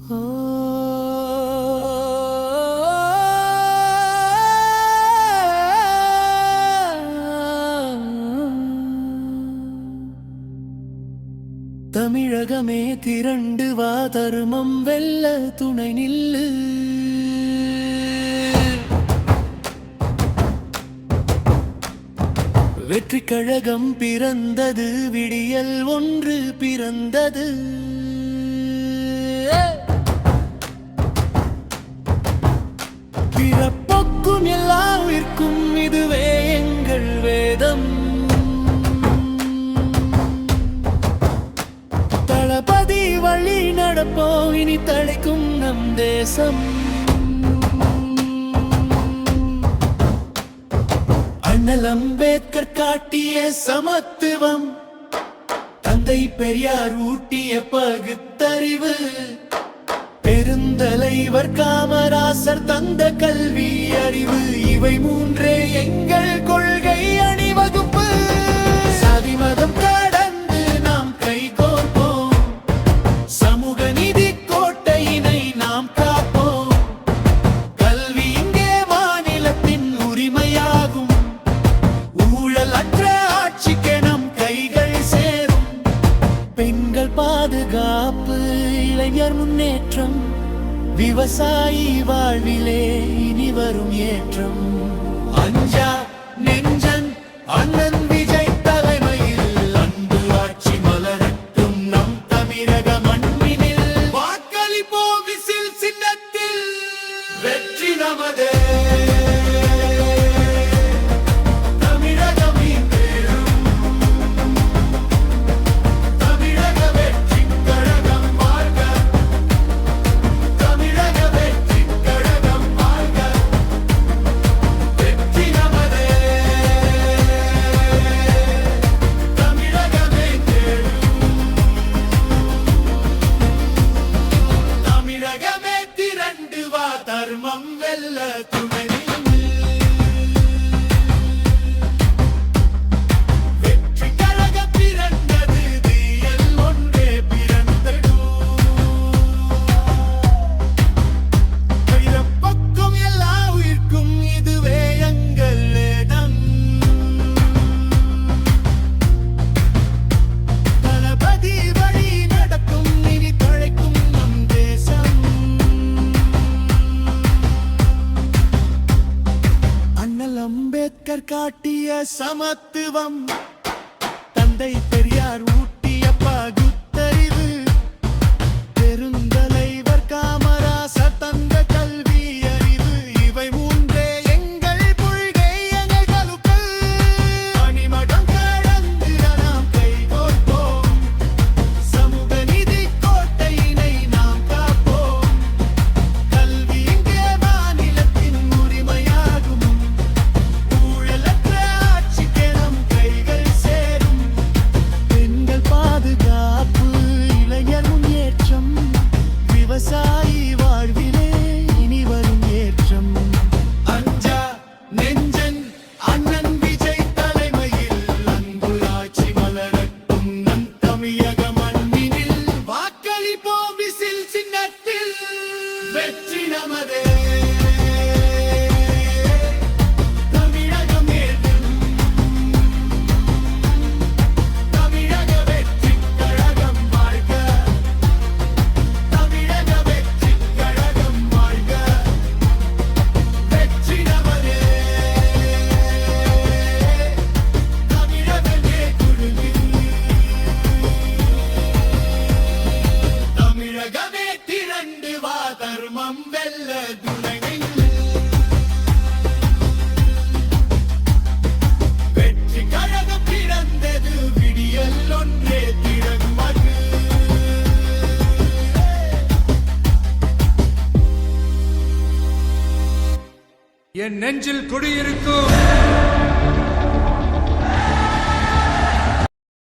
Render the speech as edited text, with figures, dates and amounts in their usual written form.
தமிழகமே திரண்டு வா, தருமம் வெல்ல துணை நில்லு. வெற்றி கழகம் பிறந்தது, விடியல் ஒன்று பிறந்தது. பிறப்பொக்கும் எல்லாவிற்கும் இதுவே எங்கள் வேதம். தளபதி வழி நடப்போம், இனி தழைக்கும் நம் தேசம். அண்ணல் அம்பேத்கர் காட்டிய சமத்துவம், தந்தை பெரியார் ஊட்டிய பகுத்தறிவு, பெருந்தலைவர் காமராசர் தந்த கல்வி அறிவு, இவை மூன்றே எங்கள் கொள்கை அணிவகுப்பு. சாதி மதம் கடந்து நாம் கைகோர்ப்போம், சமூக நீதி கோட்டையினை நாம் காப்போம். கல்வி இங்கே மாநிலத்தின் உரிமையாகும், ஊழலற்ற ஆட்சிக்கு நம் கைகள் சேரும். பெண்கள் பாதுகாப்பு, இளைஞர் முன்னேற்றம், விவசாயி வாழ்விலே இனி வரும் ஏற்றம். அஞ்சா நெஞ்சன் அண்ணன் விஜய் தலைமையில் அன்பு ஆட்சி மலரட்டும் நம் தமிழக மண்ணினில். வாக்களிப்போம் விசில் சின்னத்தில், வெற்றி நமதே. தர்மம் வெல்ல துணை நில்லு. வெற்றி கழகம் பிறந்தது, விடியல் ஒன்றே பிறந்தது. பிறப்பொக்கும் எல்லா உயிர்க்கும் இதுவே எங்கள் இடம். தளபதி வழி நடக்கும், இனி தழைக்கும் நம் தேசம். அம்பேத்கர் காட்டிய சமத்துவம், தந்தை பெரியார் ஊட்டிய பகுத்தறிவு, பெருந்தலைவர் காமராசர் தந்த கல்வி அறிவு, இவை மூன்றே எங்கள் கொள்கை அணிவகுப்பு. அணிமடம் கடந்து நாம் கைகோர்ப்போம், சமூக நீதி கோட்டையினை நாம் காப்போம். கல்வி இங்கே மாநிலத்தின் உரிமையாகும், பாதுகாப்பு, இளைஞர் முன்னேற்றம், விவசாயி வாழ்விலே இனி வரும் ஏற்றம். அஞ்சா நெஞ்சன் அண்ணன் விஜய் தலைமையில் அன்பு ஆட்சி மலரட்டும் நம் தமிழக மண்ணினில். வாக்களிப்போம் விசில் சின்னத்தில், வெற்றி நமதே. தர்மம் வெல்ல துணை நில்லு. வெற்றி கழகம் பிறந்தது, விடியல் ஒன்றே திறமது. என் நெஞ்சில் குடியிருக்கும்